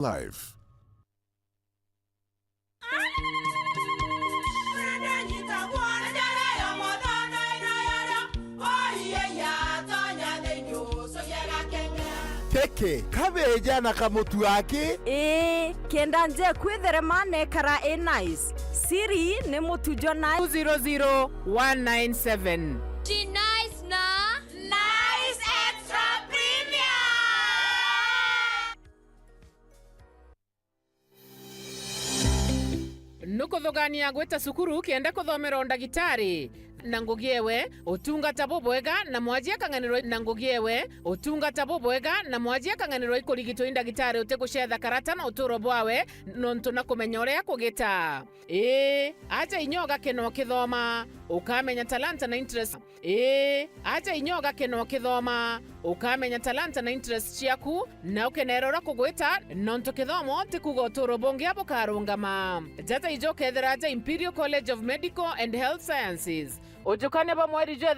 life. Keke, kabeja na kamutu wake? Kenda nje kwitherema nekara nice. Siri ni mutujo na 200197. She nice na nice extra premium. Nukuthogania gwita sukuru kienda kuthomera ndagitari na ngugiewe utungata bubwega na mwajia kanganiro na ngugiewe utungata bubwega na mwajia kanganiro ikurigitwo indagitari utigucetha karata na uturo bwawe nontu na kumenya uria kugita aja inyoga keno kithoma ukamenya talanta na interest aja inyoga keno kithoma ukamenya talanta na interest ciaku na ukenerora kugwita nontu kithomo tikuga uturo bongia bukarungama jata ijoke ethera aja Imperial College of Medical and Health Sciences ujukane ba mweri jwe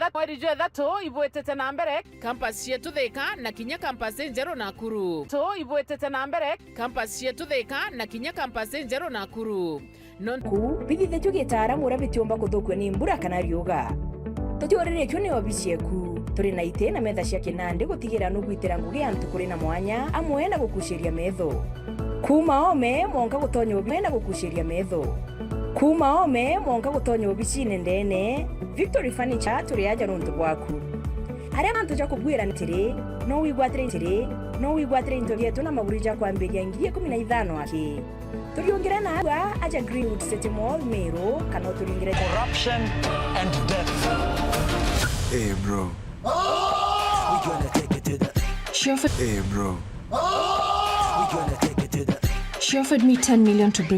thatu ibwetete na mbere campus yetu Thika na kinya campus njeru Nakuru ibwetete na mbere campus yetu Thika na kinya campus njeru Nakuru ku bigithe tugitara mura bitiomba kuthukwe ni mbura kana riuga tutiorere cyo ni obisi yeku turi na ite na metha cia kinande gutigira nugwitira ngugi antu kuri na mwanya amwe na gukushiria metho kuma ome monga gutonya obi na gukushiria metho kuma ome monga gutonya obisi ndene Victory Furniture turi aja runtu gwaku aria mantu ja kubwira ntiri no wigwatire into yetu na maguri ja kwambiria 2015 aki turiongira na aja Greenwood City Mall Meru kana turingira corruption and death. Hey bro. We gonna take it to the. She offered, Hey bro. We gonna take it to the. she offered me 10 million to break